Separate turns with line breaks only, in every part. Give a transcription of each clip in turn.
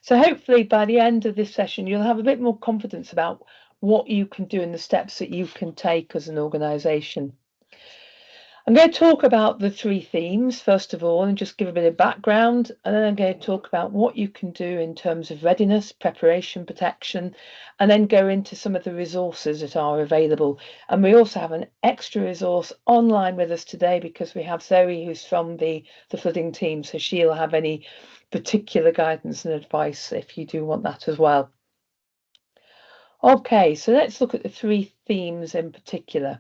So hopefully by the end of this session, you'll have a bit more confidence about what you can do and the steps that you can take as an organisation. I'm going to talk about the three themes, first of all, and just give a bit of background. And then I'm going to talk about what you can do in terms of readiness, preparation, protection, and then go into some of the resources that are available. And we also have an extra resource online with us today because we have Zoe, who's from the flooding team. So she'll have any particular guidance and advice if you do want that as well. Okay, so let's look at the three themes in particular.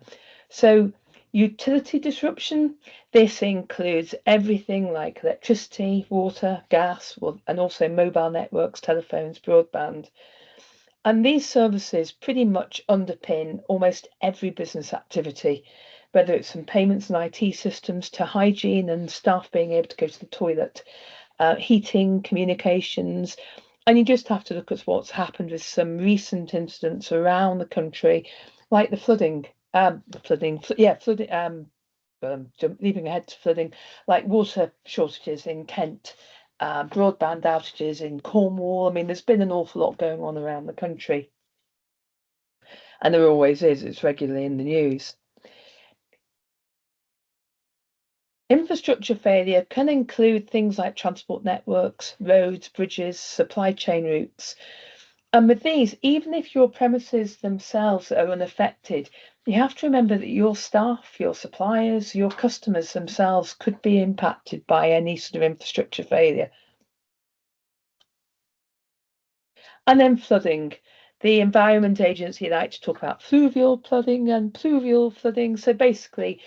So utility disruption, this includes everything like electricity, water, gas, and also mobile networks, telephones, broadband. And these services pretty much underpin almost every business activity, whether it's from payments and IT systems to hygiene and staff being able to go to the toilet, heating, communications. And you just have to look at what's happened with some recent incidents around the country, like the flooding, leaping ahead to flooding, like water shortages in Kent, broadband outages in Cornwall. I mean, there's been an awful lot going on around the country. And there always is, it's regularly in the news. Infrastructure failure can include things like transport networks, roads, bridges, supply chain routes. And with these, even if your premises themselves are unaffected, you have to remember that your staff, your suppliers, your customers themselves could be impacted by any sort of infrastructure failure. And then flooding. The Environment Agency like to talk about fluvial flooding and pluvial flooding. So basically,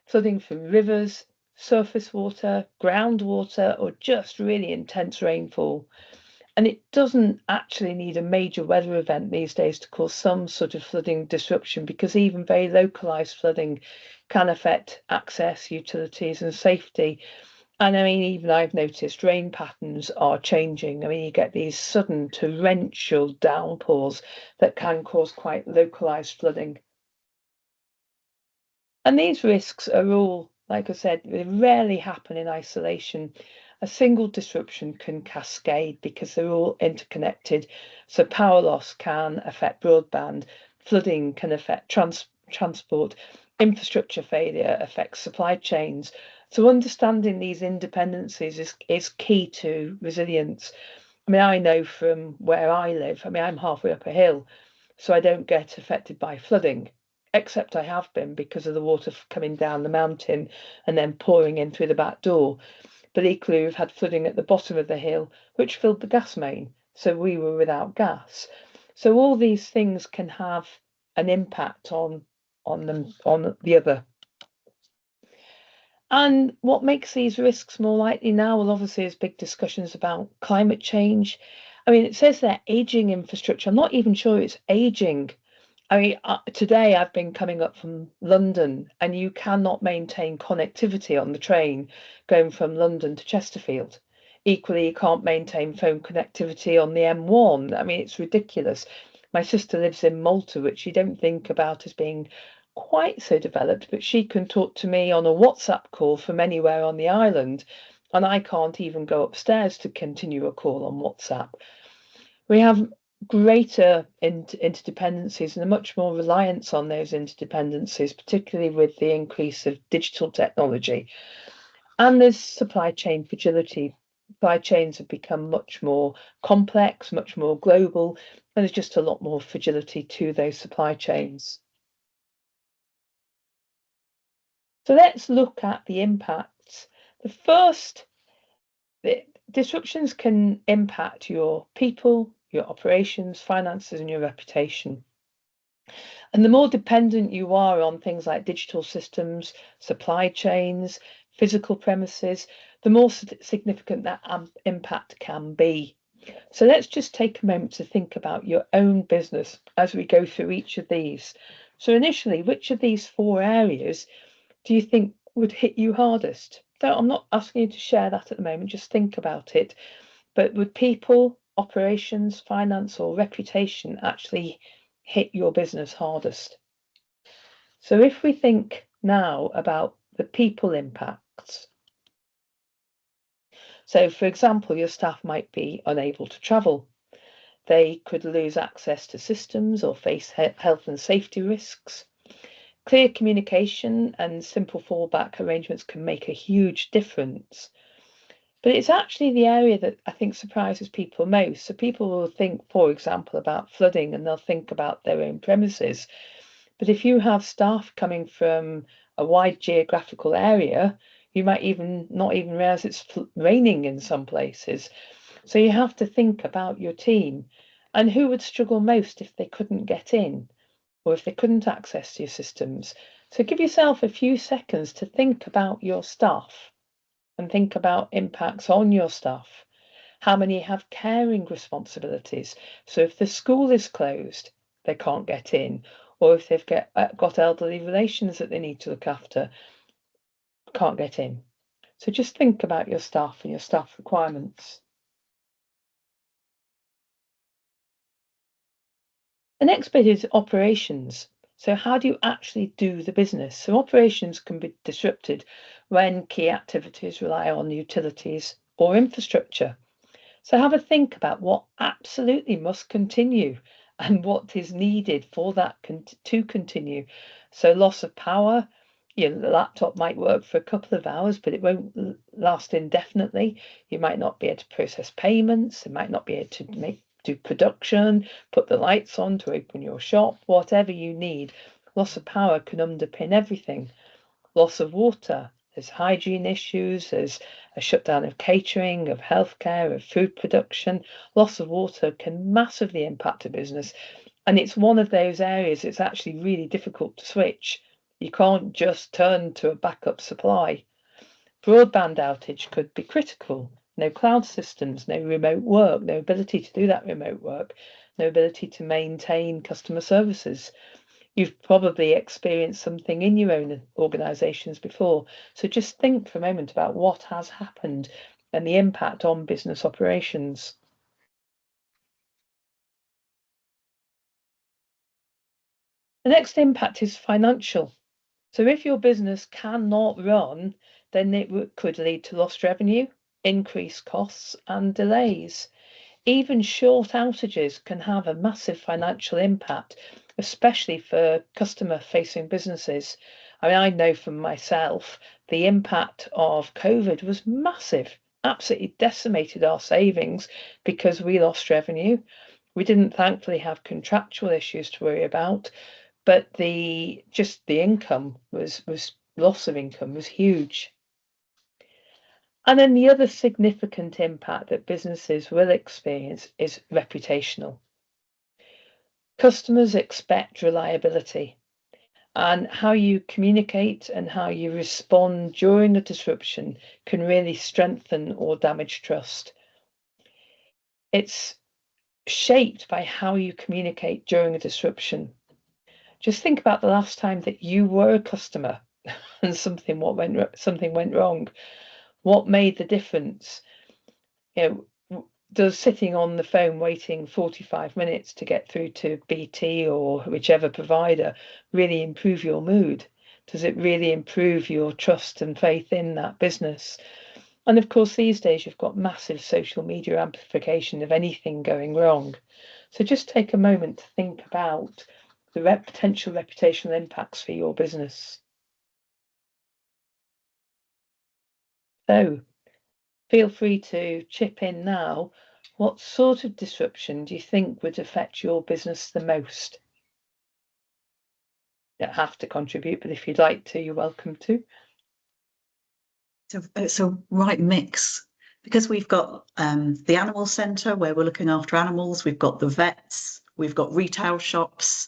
flooding from rivers, surface water, groundwater, or just really intense rainfall. And it doesn't actually need a major weather event these days to cause some sort of flooding disruption, because even very localized flooding can affect access, utilities, and safety. And I mean, even I've noticed rain patterns are changing. I mean, you get these sudden torrential downpours that can cause quite localized flooding. And these risks are all, like I said, they rarely happen in isolation. A single disruption can cascade because they're all interconnected. So power loss can affect broadband, flooding can affect transport, infrastructure failure affects supply chains. So understanding these interdependencies is key to resilience. I mean, I know from where I live, I mean, I'm halfway up a hill, so I don't get affected by flooding, except I have been because of the water coming down the mountain and then pouring in through the back door. But equally, we've had flooding at the bottom of the hill, which filled the gas main, so we were without gas. So all these things can have an impact on the other. And what makes these risks more likely now? Well, obviously, there's big discussions about climate change. I mean, it says there aging infrastructure. I'm not even sure it's aging. I mean, today I've been coming up from London, and you cannot maintain connectivity on the train going from London to Chesterfield. Equally, you can't maintain phone connectivity on the M1. I mean, it's ridiculous. My sister lives in Malta, which you don't think about as being quite so developed, but she can talk to me on a WhatsApp call from anywhere on the island, and I can't even go upstairs to continue a call on WhatsApp. We have greater interdependencies and a much more reliance on those interdependencies, particularly with the increase of digital technology. And there's supply chain fragility. Supply chains have become much more complex, much more global, and there's just a lot more fragility to those supply chains. So let's look at the impacts. The first, the disruptions can impact your people, your operations, finances, and your reputation. And the more dependent you are on things like digital systems, supply chains, physical premises, the more significant that impact can be. So let's just take a moment to think about your own business as we go through each of these. So initially, which of these four areas do you think would hit you hardest? So I'm not asking you to share that at the moment, just think about it. But would people, operations, finance, or reputation actually hit your business hardest? So if we think now about the people impacts, So, for example, your staff might be unable to travel. They could lose access to systems or face health and safety risks. Clear communication and simple fallback arrangements can make a huge difference. But it's actually the area that I think surprises people most. So people will think, for example, about flooding and they'll think about their own premises. But if you have staff coming from a wide geographical area, you might not even realize it's raining in some places. So you have to think about your team and who would struggle most if they couldn't get in or if they couldn't access your systems. So give yourself a few seconds to think about your staff and think about impacts on your staff. How many have caring responsibilities? So if the school is closed, they can't get in, or if they've got elderly relations that they need to look after, can't get in. So just think about your staff and your staff requirements. The next bit is operations. So how do you actually do the business? So operations can be disrupted when key activities rely on utilities or infrastructure. So have a think about what absolutely must continue and what is needed for that to continue. So loss of power, the laptop might work for a couple of hours, but it won't last indefinitely. You might not be able to process payments. It might not be able to do production, put the lights on to open your shop, whatever you need. Loss of power can underpin everything. Loss of water, there's hygiene issues, there's a shutdown of catering, of healthcare, of food production. Loss of water can massively impact a business. And it's one of those areas it's actually really difficult to switch. You can't just turn to a backup supply. Broadband outage could be critical. No cloud systems, no remote work, no ability to do that remote work, no ability to maintain customer services. You've probably experienced something in your own organisations before. So just think for a moment about what has happened and the impact on business operations. The next impact is financial. So if your business cannot run, then it could lead to lost revenue, increased costs and delays. Even short outages can have a massive financial impact, especially for customer-facing businesses. I mean, I know from myself, the impact of COVID was massive, absolutely decimated our savings because we lost revenue. We didn't thankfully have contractual issues to worry about, but just the income was loss of income was huge. And then the other significant impact that businesses will experience is reputational. Customers expect reliability, and how you communicate and how you respond during a disruption can really strengthen or damage trust. It's shaped by how you communicate during a disruption. Just think about the last time that you were a customer and something went wrong. What made the difference? Does sitting on the phone waiting 45 minutes to get through to BT or whichever provider really improve your mood? Does it really improve your trust and faith in that business? And of course, these days you've got massive social media amplification of anything going wrong. So just take a moment to think about the potential reputational impacts for your business. So feel free to chip in now. What sort of disruption do you think would affect your business the most? You don't have to contribute, but if you'd like to, you're welcome to.
So it's a right mix, because we've got the animal centre where we're looking after animals, we've got the vets, we've got retail shops.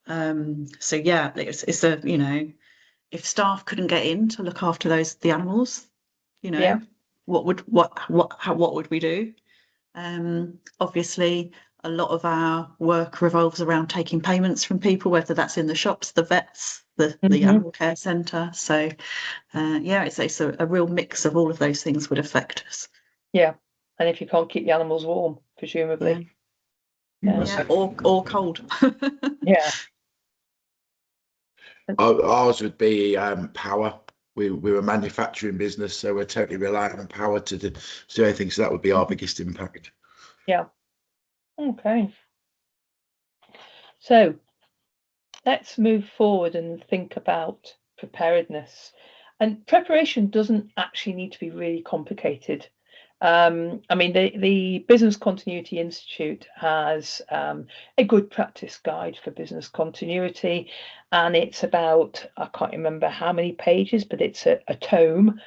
So yeah, it's a, if staff couldn't get in to look after the animals,
Yeah.
what would we do? Obviously, a lot of our work revolves around taking payments from people, whether that's in the shops, the vets, the animal care centre. So yeah, it's a real mix of all of those things would affect us.
Yeah, and if you can't keep the animals warm, presumably.
Yeah, or cold.
Yeah.
Ours would be power. we're a manufacturing business, so we're totally reliant on power to do anything. So that would be our biggest impact.
Yeah. Okay. So let's move forward and think about preparedness. And preparation doesn't actually need to be really complicated. I mean, the Business Continuity Institute has a good practice guide for business continuity, and it's about, I can't remember how many pages, but it's a tome.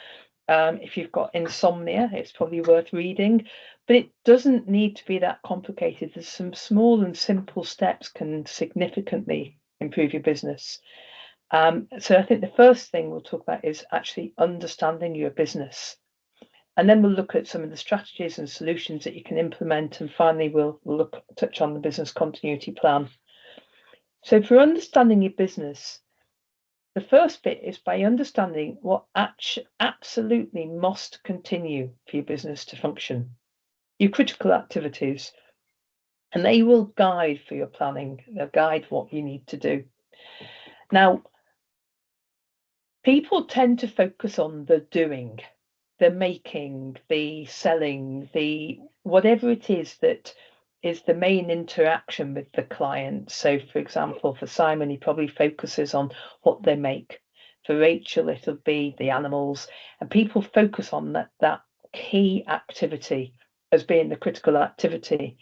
If you've got insomnia, it's probably worth reading, but it doesn't need to be that complicated. There's some small and simple steps can significantly improve your business. So I think the first thing we'll talk about is actually understanding your business. And then we'll look at some of the strategies and solutions that you can implement. And finally, we'll touch on the business continuity plan. So for understanding your business, the first bit is by understanding what absolutely must continue for your business to function, your critical activities, and they will guide for your planning. They'll guide what you need to do. Now, people tend to focus on the doing, the making, the selling, the whatever it is that is the main interaction with the client. So, for example, for Simon, he probably focuses on what they make. For Rachel, it'll be the animals, and people focus on that key activity as being the critical activity.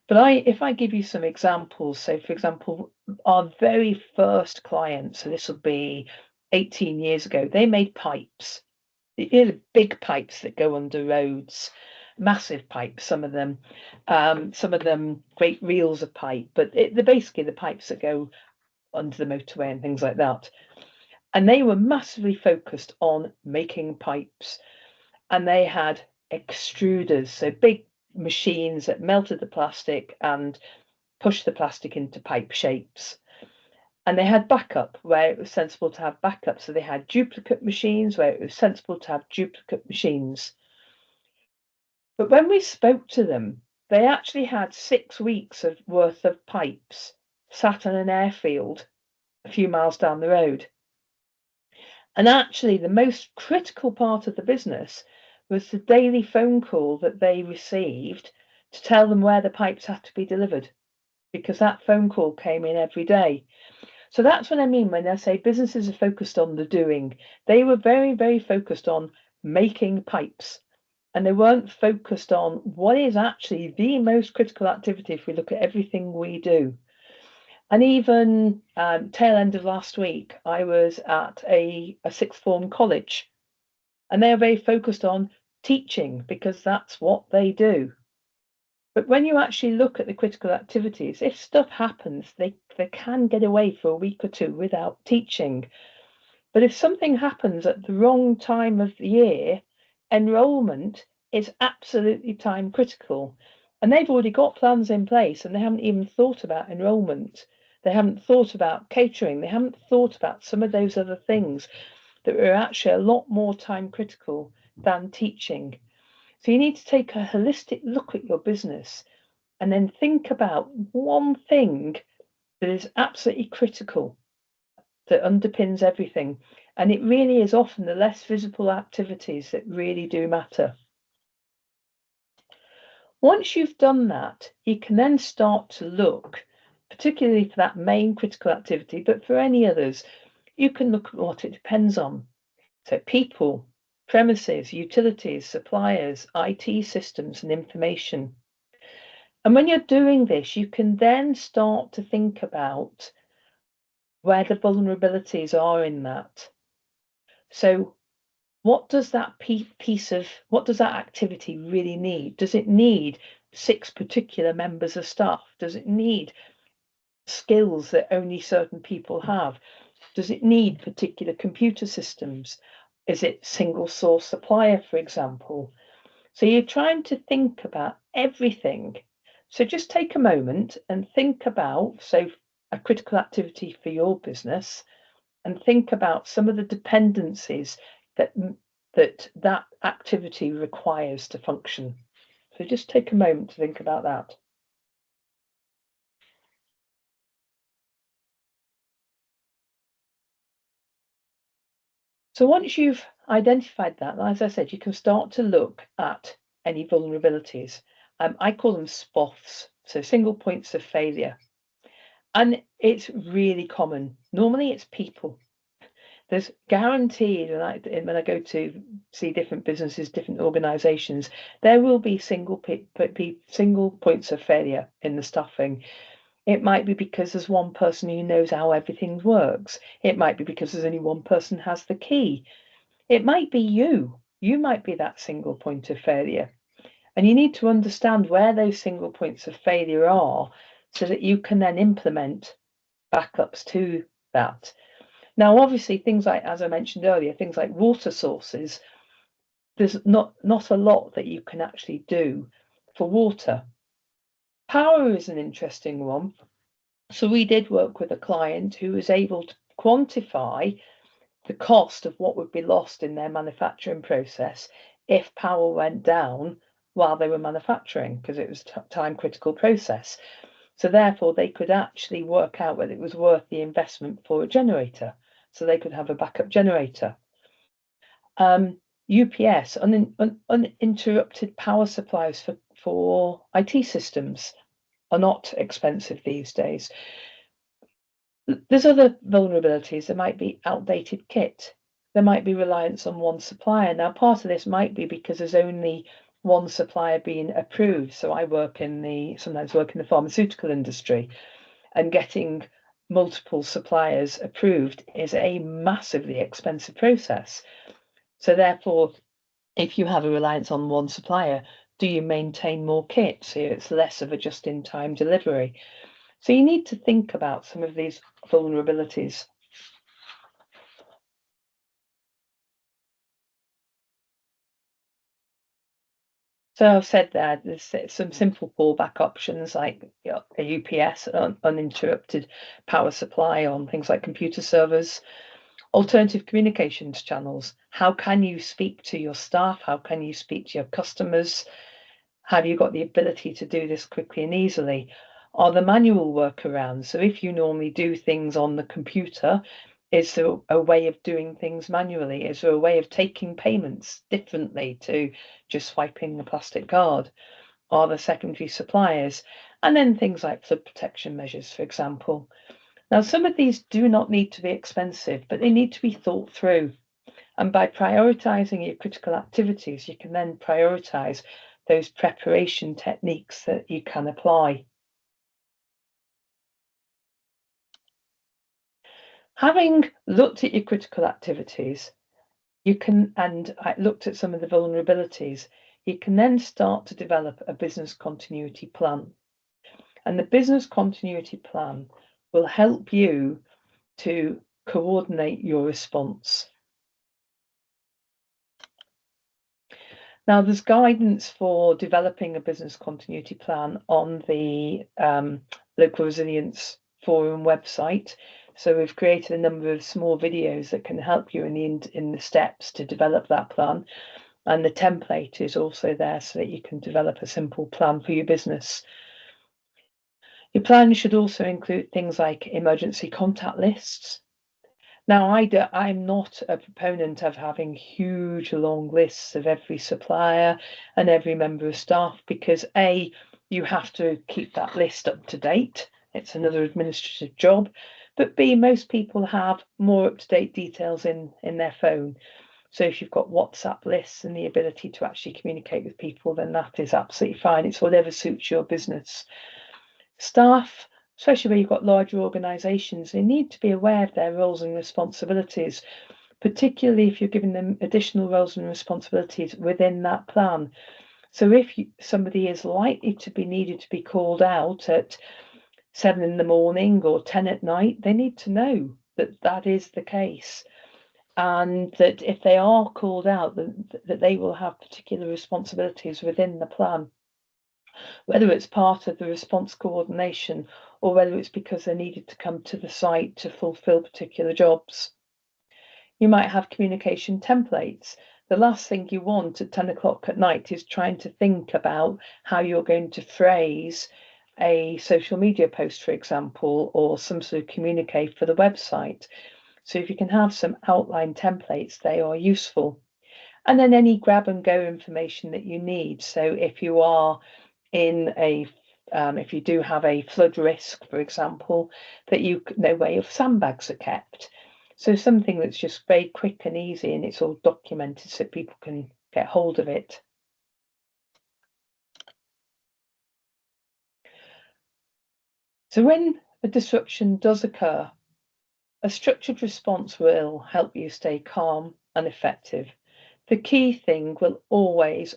But if I give you some examples, so for example, our very first client, so this will be 18 years ago, they made pipes. These are big pipes that go under roads, massive pipes, some of them great reels of pipe, but they're basically the pipes that go under the motorway and things like that. And they were massively focused on making pipes. And they had extruders, so big machines that melted the plastic and pushed the plastic into pipe shapes. And they had backup where it was sensible to have backup. So they had duplicate machines where it was sensible to have duplicate machines. But when we spoke to them, they actually had 6 weeks of worth of pipes sat on an airfield a few miles down the road. And actually, the most critical part of the business was the daily phone call that they received to tell them where the pipes had to be delivered, because that phone call came in every day. So that's what I mean when I say businesses are focused on the doing. They were very, very focused on making pipes, and they weren't focused on what is actually the most critical activity if we look at everything we do. And even tail end of last week, I was at a sixth form college, and they are very focused on teaching because that's what they do. But when you actually look at the critical activities, if stuff happens, they can get away for a week or two without teaching. But if something happens at the wrong time of the year, enrolment is absolutely time critical. And they've already got plans in place and they haven't even thought about enrolment. They haven't thought about catering. They haven't thought about some of those other things that are actually a lot more time critical than teaching. So you need to take a holistic look at your business and then think about one thing that is absolutely critical, that underpins everything. And it really is often the less visible activities that really do matter. Once you've done that, you can then start to look, particularly for that main critical activity, but for any others, you can look at what it depends on. So people, premises, utilities, suppliers, IT systems, and information. And when you're doing this, you can then start to think about where the vulnerabilities are in that. So what does that what does that activity really need? Does it need 6 particular members of staff? Does it need skills that only certain people have? Does it need particular computer systems? Is it single source supplier, for example? So you're trying to think about everything. So just take a moment and think about, so a critical activity for your business, and think about some of the dependencies that that activity requires to function. So just take a moment to think about that. So once you've identified that, as I said, you can start to look at any vulnerabilities. I call them SPOFs, so single points of failure. And it's really common. Normally it's people. There's guaranteed, and when I go to see different businesses, different organizations, there will be single points of failure in the staffing. It might be because there's one person who knows how everything works. It might be because there's only one person who has the key. It might be you. You might be that single point of failure. And you need to understand where those single points of failure are so that you can then implement backups to that. Now, obviously, things like, as I mentioned earlier, things like water sources, there's not a lot that you can actually do for water. Power is an interesting one. So we did work with a client who was able to quantify the cost of what would be lost in their manufacturing process if power went down while they were manufacturing, because it was a time critical process. So therefore they could actually work out whether it was worth the investment for a generator, so they could have a backup generator. UPS, uninterrupted power supplies for IT systems are not expensive these days. There's other vulnerabilities. There might be outdated kit. There might be reliance on one supplier. Now, part of this might be because there's only one supplier being approved. So I sometimes work in the pharmaceutical industry, and getting multiple suppliers approved is a massively expensive process. So therefore, if you have a reliance on one supplier, do you maintain more kit so it's less of a just-in-time delivery? So you need to think about some of these vulnerabilities. So I've said that there's some simple fallback options like a UPS, uninterrupted power supply on things like computer servers, alternative communications channels. How can you speak to your staff? How can you speak to your customers? Have you got the ability to do this quickly and easily? Are there manual workarounds? So if you normally do things on the computer, is there a way of doing things manually? Is there a way of taking payments differently to just swiping the plastic card? Are there secondary suppliers? And then things like flood protection measures, for example. Now, some of these do not need to be expensive, but they need to be thought through. And by prioritizing your critical activities, you can then prioritize those preparation techniques that you can apply. Having looked at your critical activities, and I looked at some of the vulnerabilities, you can then start to develop a business continuity plan. And the business continuity plan will help you to coordinate your response. Now, there's guidance for developing a business continuity plan on the Local Resilience Forum website. So we've created a number of small videos that can help you in the steps to develop that plan. And the template is also there so that you can develop a simple plan for your business. Your plan should also include things like emergency contact lists. Now, I'm not a proponent of having huge long lists of every supplier and every member of staff because A, you have to keep that list up to date. It's another administrative job. But B, most people have more up-to-date details in their phone. So if you've got WhatsApp lists and the ability to actually communicate with people, then that is absolutely fine. It's whatever suits your business. Staff, especially where you've got larger organisations, they need to be aware of their roles and responsibilities, particularly if you're giving them additional roles and responsibilities within that plan. So if somebody is likely to be needed to be called out at 7 in the morning or 10 at night, they need to know that that is the case. And that if they are called out, that they will have particular responsibilities within the plan, whether it's part of the response coordination or whether it's because they needed to come to the site to fulfill particular jobs. You might have communication templates. The last thing you want at 10 o'clock at night is trying to think about how you're going to phrase a social media post, for example, or some sort of communique for the website. So if you can have some outline templates, they are useful. And then any grab and go information that you need. So if you are in a if you do have a flood risk, for example, that you know where your sandbags are kept. So something that's just very quick and easy, and it's all documented so people can get hold of it. So when a disruption does occur, a structured response will help you stay calm and effective. The key thing will always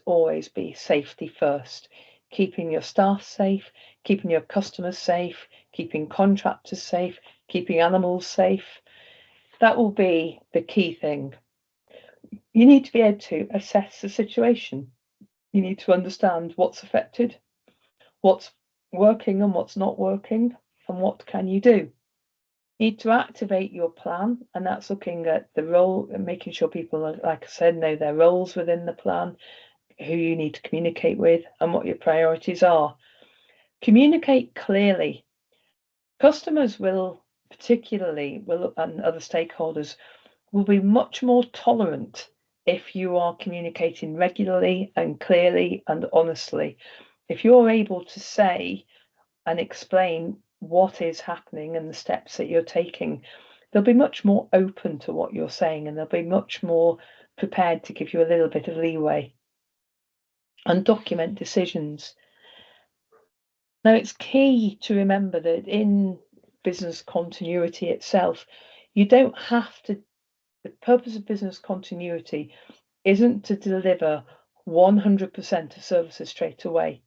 be safety first. Keeping your staff safe, keeping your customers safe, keeping contractors safe, keeping animals safe. That will be the key thing. You need to be able to assess the situation. You need to understand what's affected, what's working and what's not working, and what can you do. You need to activate your plan, and that's looking at the role and making sure people, like I said, know their roles within the plan, who you need to communicate with, and what your priorities are. Communicate clearly. Customers will and other stakeholders will be much more tolerant if you are communicating regularly and clearly and honestly. If you're able to say and explain what is happening and the steps that you're taking, they'll be much more open to what you're saying, and they'll be much more prepared to give you a little bit of leeway. And document decisions. Now, it's key to remember that in business continuity itself, you don't have to, the purpose of business continuity isn't to deliver 100% of services straight away.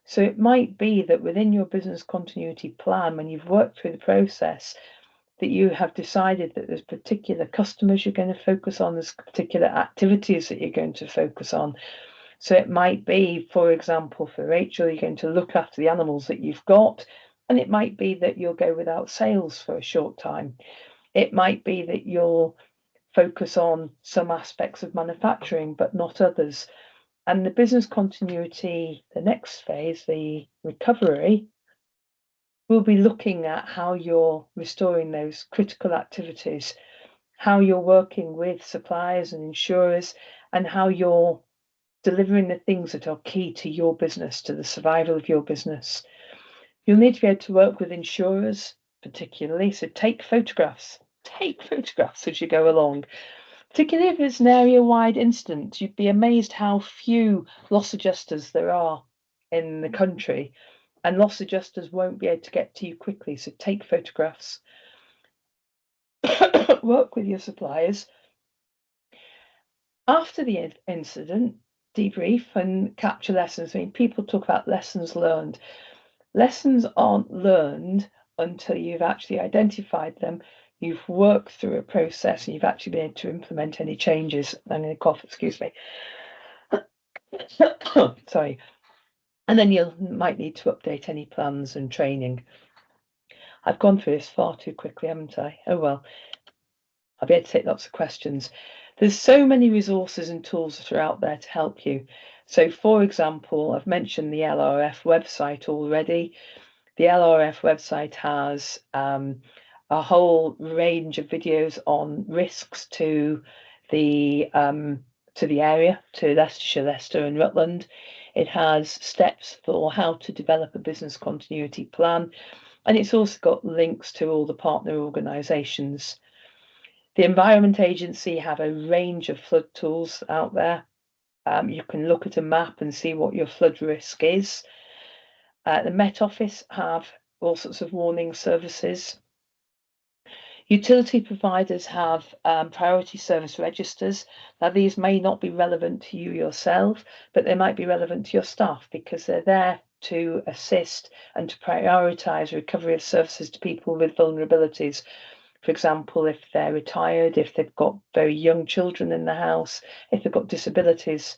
So it might be that within your business continuity plan, when you've worked through the process, that you have decided that there's particular customers you're going to focus on, there's particular activities that you're going to focus on. So it might be, for example, for Rachel, you're going to look after the animals that you've got, and it might be that you'll go without sales for a short time. It might be that you'll focus on some aspects of manufacturing, but not others. And the business continuity, the next phase, the recovery, we'll be looking at how you're restoring those critical activities, how you're working with suppliers and insurers, and how you're delivering the things that are key to your business, to the survival of your business. You'll need to be able to work with insurers, particularly, so take photographs as you go along. Particularly if it's an area-wide incident, you'd be amazed how few loss adjusters there are in the country, and loss adjusters won't be able to get to you quickly, so take photographs. Work with your suppliers. After the incident, debrief and capture lessons. I mean, people talk about lessons learned. Lessons aren't learned until you've actually identified them, you've worked through a process, and you've actually been able to implement any changes. I'm going to cough, excuse me. Sorry. And then you might need to update any plans and training. I've gone through this far too quickly, haven't I? Oh well, I'll be able to take lots of questions. There's so many resources and tools that are out there to help you. So, for example, I've mentioned the LRF website already. The LRF website has a whole range of videos on risks to the area, to Leicestershire, Leicester and Rutland. It has steps for how to develop a business continuity plan, and it's also got links to all the partner organisations. The Environment Agency have a range of flood tools out there. You can look at a map and see what your flood risk is. The Met Office have all sorts of warning services. Utility providers have priority service registers. Now, these may not be relevant to you yourself, but they might be relevant to your staff because they're there to assist and to prioritise recovery of services to people with vulnerabilities. For example, if they're retired, if they've got very young children in the house, if they've got disabilities.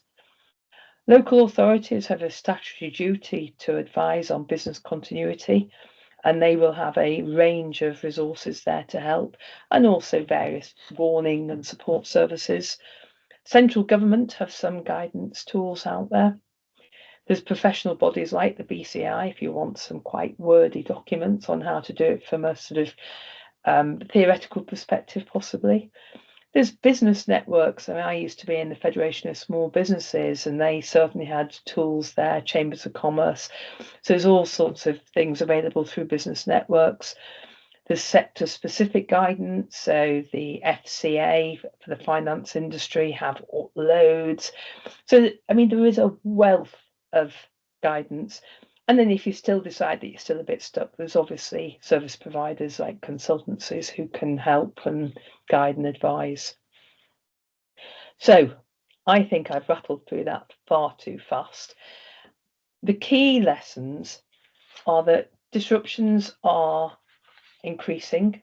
Local authorities have a statutory duty to advise on business continuity, and they will have a range of resources there to help, and also various warning and support services. Central government have some guidance tools out there. There's professional bodies like the BCI if you want some quite wordy documents on how to do it from a sort of theoretical perspective, possibly. There's business networks. I mean, I used to be in the Federation of Small Businesses, and they certainly had tools there, chambers of commerce. So there's all sorts of things available through business networks. There's sector-specific guidance. So the FCA for the finance industry have loads. So, I mean, there is a wealth of guidance. And then if you still decide that you're still a bit stuck, there's obviously service providers like consultancies who can help and guide and advise. So I think I've rattled through that far too fast. The key lessons are that disruptions are increasing,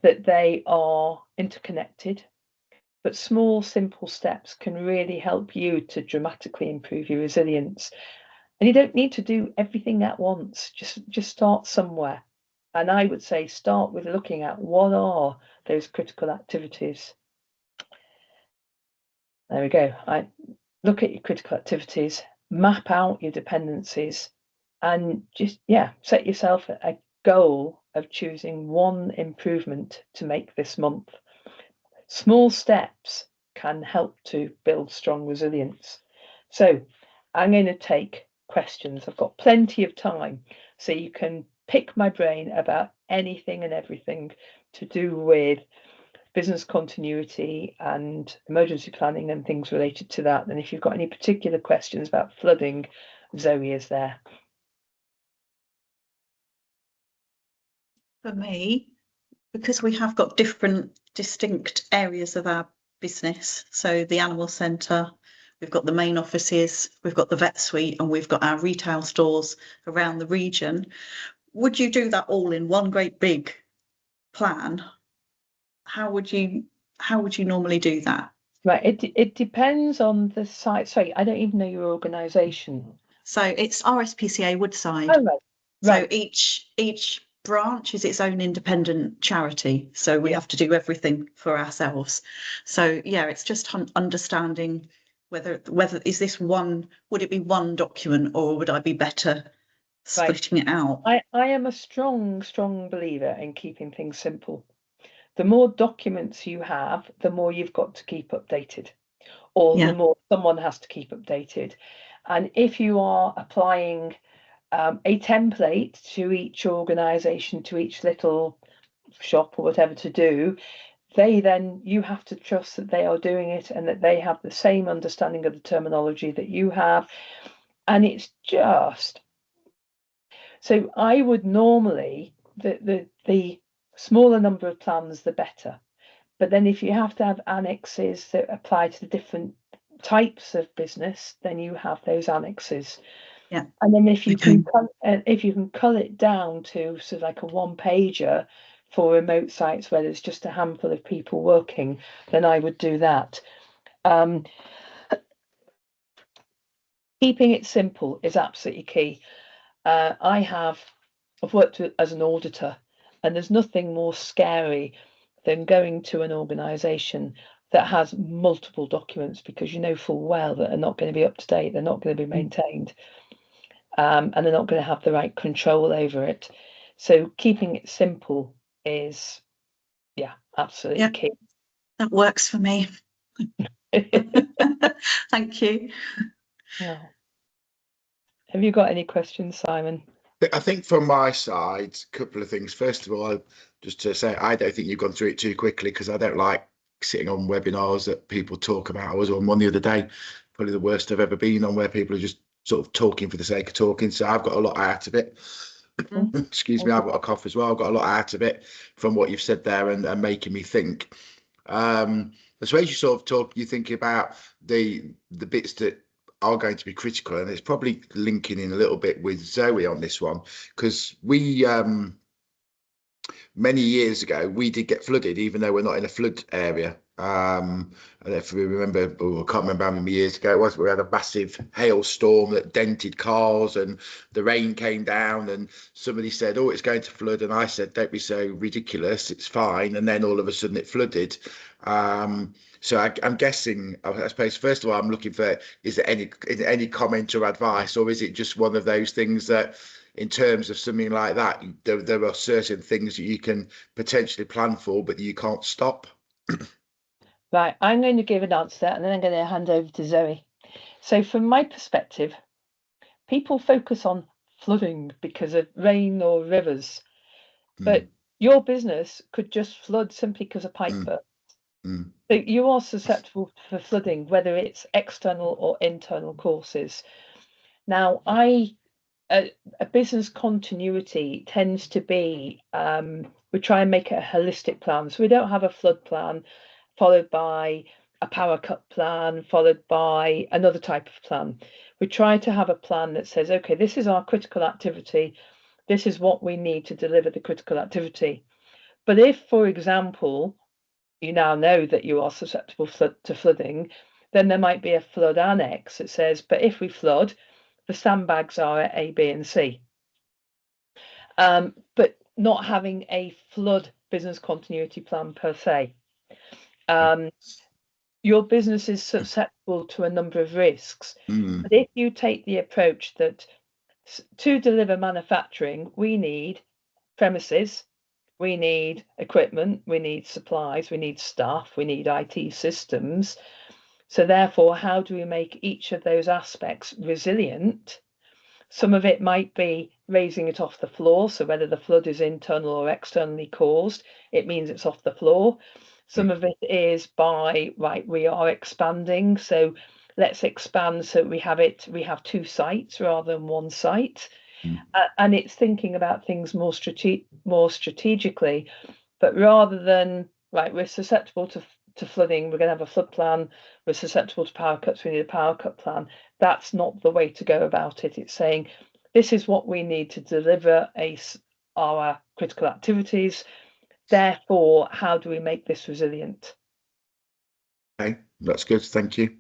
that they are interconnected, but small, simple steps can really help you to dramatically improve your resilience. And you don't need to do everything at once. Just start somewhere. And I would say start with looking at what are those critical activities. There we go. I look at your critical activities, map out your dependencies, and just, set yourself a goal of choosing one improvement to make this month. Small steps can help to build strong resilience. So I'm going to take questions. I've got plenty of time, so you can pick my brain about anything and everything to do with business continuity and emergency planning and things related to that. And if you've got any particular questions about flooding, Zoe is there.
For me, because we have got different distinct areas of our business, so the animal centre, we've got the main offices, we've got the vet suite, and we've got our retail stores around the region. Would you do that all in one great big plan? How would you normally do that?
Right, it depends on the site. Sorry, I don't even know your organisation.
So it's RSPCA Woodside.
Oh, right.
So each branch is its own independent charity, so we have to do everything for ourselves. So it's just understanding whether is this one, would it be one document, or would I be better splitting it out?
I am a strong believer in keeping things simple. The more documents you have, the more you've got to keep updated, or the more someone has to keep updated. And if you are applying a template to each organisation, to each little shop or whatever to do, you have to trust that they are doing it and that they have the same understanding of the terminology that you have. And it's just, so I would normally, the smaller number of plans, the better. But then if you have to have annexes that apply to the different types of business, then you have those annexes.
Yeah.
And then if you can cull it down to sort of like a one-pager for remote sites where there's just a handful of people working, then I would do that. Keeping it simple is absolutely key. I've worked as an auditor, and there's nothing more scary than going to an organisation that has multiple documents, because you know full well that are not going to be up to date, they're not going to be maintained, and they're not going to have the right control over it. So keeping it simple is, absolutely key.
That works for me. Thank you.
Yeah. Have you got any questions, Simon?
I think from my side, a couple of things. First of all, just to say, I don't think you've gone through it too quickly, because I don't like sitting on webinars that people talk about. I was on one the other day, probably the worst I've ever been on, where people are just sort of talking for the sake of talking. So I've got a lot out of it. Excuse me, I've got a cough as well. I've got a lot out of it from what you've said there, and making me think. I suppose you sort of you think about the bits that are going to be critical, and it's probably linking in a little bit with Zoe on this one, because we many years ago we did get flooded, even though we're not in a flood area. I don't know if we remember, I can't remember how many years ago it was, but we had a massive hailstorm that dented cars, and the rain came down, and somebody said, oh, it's going to flood, and I said, don't be so ridiculous, it's fine. And then all of a sudden it flooded. So I'm guessing, I suppose, first of all, I'm looking for, is there any comment or advice, or is it just one of those things that in terms of something like that, there are certain things that you can potentially plan for, but you can't stop.
Right, I'm going to give an answer and then I'm going to hand over to Zoe. So from my perspective, people focus on flooding because of rain or rivers, but your business could just flood simply because a pipe burst. So you are susceptible for flooding, whether it's external or internal causes. Now, a business continuity tends to be, we try and make it a holistic plan. So we don't have a flood plan followed by a power cut plan, followed by another type of plan. We try to have a plan that says, okay, this is our critical activity. This is what we need to deliver the critical activity. But if, for example, you now know that you are susceptible to flooding, then there might be a flood annex that says, but if we flood, the sandbags are at A, B, and C. But not having a flood business continuity plan per se. Your business is susceptible to a number of risks. But if you take the approach that to deliver manufacturing, we need premises, we need equipment, we need supplies, we need staff, we need IT systems. So therefore, how do we make each of those aspects resilient? Some of it might be raising it off the floor. So whether the flood is internal or externally caused, it means it's off the floor. Some of it is by, right, we are expanding. So let's expand so we have two sites rather than one site. And it's thinking about things more strategically, but rather than, right, we're susceptible to flooding, we're going to have a flood plan, we're susceptible to power cuts, we need a power cut plan. That's not the way to go about it. It's saying, this is what we need to deliver our critical activities. Therefore, how do we make this resilient?
Okay, that's good. Thank you.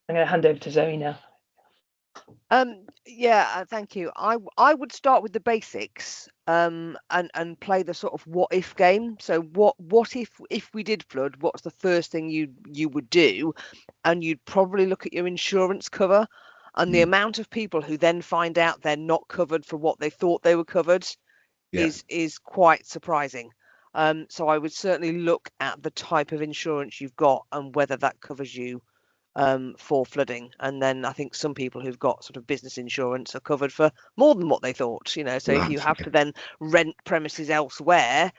I'm going to hand over to Zoe now.
Yeah, thank you. I would start with the basics and play the sort of what if game. So what if we did flood, what's the first thing you would do? And you'd probably look at your insurance cover, and the amount of people who then find out they're not covered for what they thought they were covered is quite surprising. So I would certainly look at the type of insurance you've got and whether that covers you for flooding. And then I think some people who've got sort of business insurance are covered for more than what they thought, you know. So if you have to then rent premises elsewhere,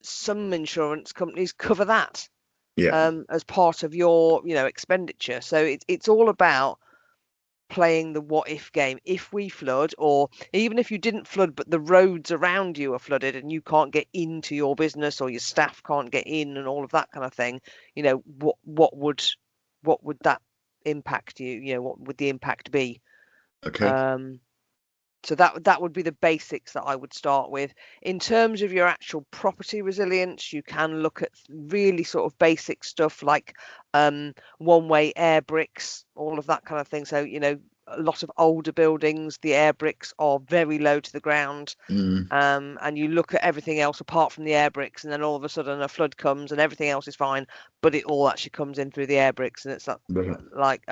some insurance companies cover that as part of your, you know, expenditure. So it's all about playing the what if game. If we flood, or even if you didn't flood but the roads around you are flooded and you can't get into your business or your staff can't get in and all of that kind of thing, you know, what would that impact you? You know, what would the impact be?
Okay.
So that would be the basics that I would start with. In terms of your actual property resilience, you can look at really sort of basic stuff like one-way air bricks, all of that kind of thing. So, you know, a lot of older buildings, the air bricks are very low to the ground. And you look at everything else apart from the air bricks, and then all of a sudden a flood comes and everything else is fine, but it all actually comes in through the air bricks. And it's like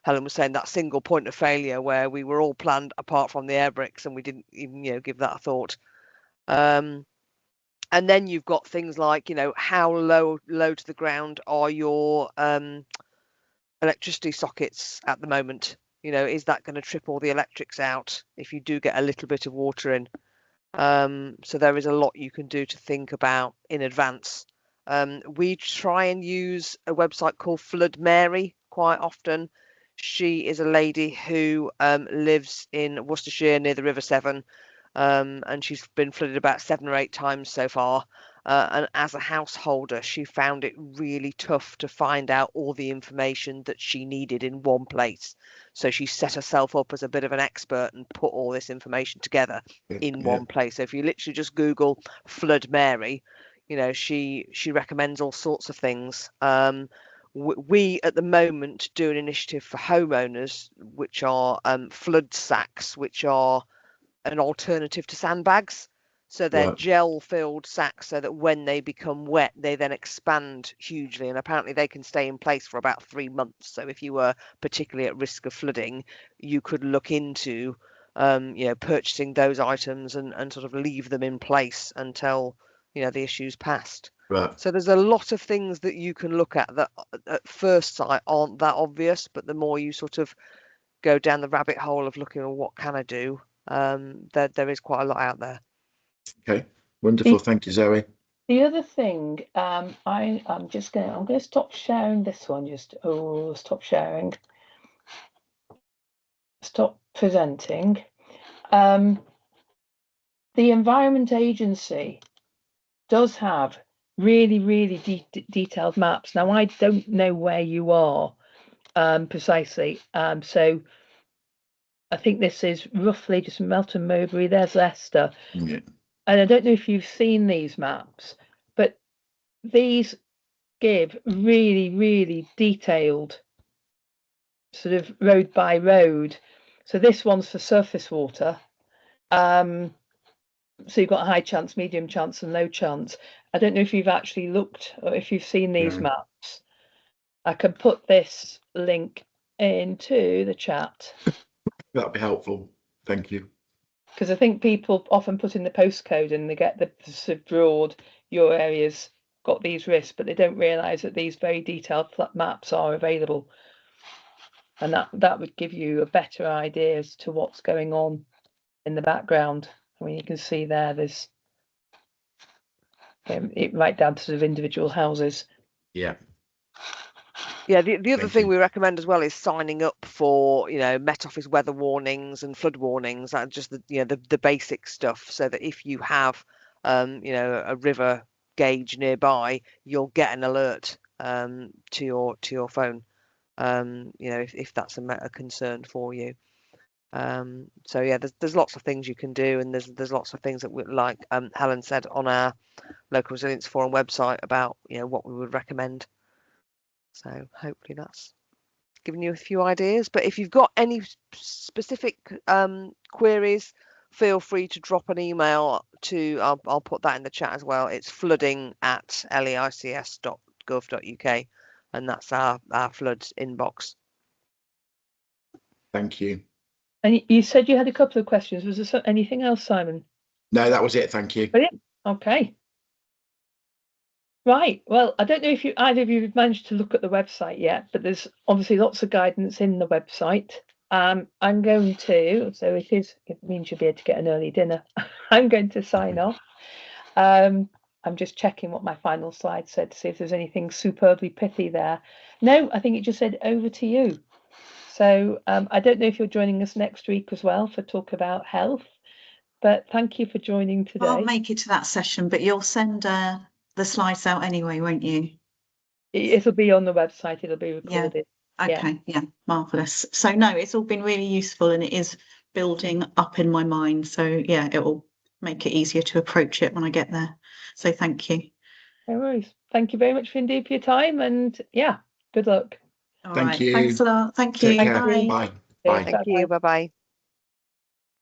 Helen was saying, that single point of failure where we were all planned apart from the air bricks and we didn't even, you know, give that a thought. And then you've got things like, you know, how low to the ground are your electricity sockets at the moment? You know, is that going to trip all the electrics out if you do get a little bit of water in? So there is a lot you can do to think about in advance. We try and use a website called Flood Mary quite often. She is a lady who lives in Worcestershire near the River Severn, and she's been flooded about 7 or 8 times so far. And as a householder, she found it really tough to find out all the information that she needed in one place. So she set herself up as a bit of an expert and put all this information together in one place. So if you literally just Google Flood Mary, you know, she recommends all sorts of things. We at the moment do an initiative for homeowners, which are flood sacks, which are an alternative to sandbags. So they're gel-filled sacks, so that when they become wet, they then expand hugely. And apparently they can stay in place for about 3 months. So if you were particularly at risk of flooding, you could look into purchasing those items and sort of leave them in place until the issue's passed.
Right.
So there's a lot of things that you can look at that at first sight aren't that obvious, but the more you sort of go down the rabbit hole of looking at what can I do, there is quite a lot out there.
Okay, wonderful. Thank you, Zoe.
The other thing, I'm going to stop sharing this one. Stop sharing. Stop presenting. The Environment Agency does have really, really detailed maps. Now, I don't know where you are precisely. So I think this is roughly just Melton Mowbray. There's Leicester.
Yeah.
And I don't know if you've seen these maps, but these give really, really detailed sort of road by road. So this one's for surface water. So you've got a high chance, medium chance, and low chance. I don't know if you've actually looked or if you've seen these maps. I can put this link into the chat.
That'd be helpful. Thank you.
Because I think people often put in the postcode and they get the sort of broad, your area's got these risks, but they don't realise that these very detailed maps are available. And that would give you a better idea as to what's going on in the background. I mean, you can see there's it right down to sort of individual houses.
Yeah.
Yeah, the other thing we recommend as well is signing up for Met Office weather warnings and flood warnings. That's just the basic stuff, so that if you have a river gauge nearby, you'll get an alert to your phone. If that's a concern for you. So yeah, there's lots of things you can do, and there's lots of things that we, like Helen said on our Local Resilience Forum website about what we would recommend. So hopefully that's given you a few ideas. But if you've got any specific queries, feel free to drop an email to, I'll put that in the chat as well. It's flooding@leics.gov.uk, and that's our floods inbox.
Thank you.
And you said you had a couple of questions. Was there anything else, Simon?
No, that was it. Thank you.
Brilliant. Okay. Right. Well, I don't know if either of you have managed to look at the website yet, but there's obviously lots of guidance in the website. I'm going to, so it means you'll be able to get an early dinner. I'm going to sign off. I'm just checking what my final slide said to see if there's anything superbly pithy there. No, I think it just said over to you. So I don't know if you're joining us next week as well for talk about health, but thank you for joining today.
I'll make it to that session, but you'll send the slides out anyway, won't you?
It'll be on the website. It'll be recorded.
Yeah. Okay. Yeah. Marvelous. So no, it's all been really useful, and it is building up in my mind. So yeah, it will make it easier to approach it when I get there. So thank you.
No worries. Thank you very much for your time, and yeah, good luck.
All
Thank
right.
you.
Thanks a lot. Thank
Take
you.
care.
Bye.
Bye. Bye.
Thank you. Bye bye.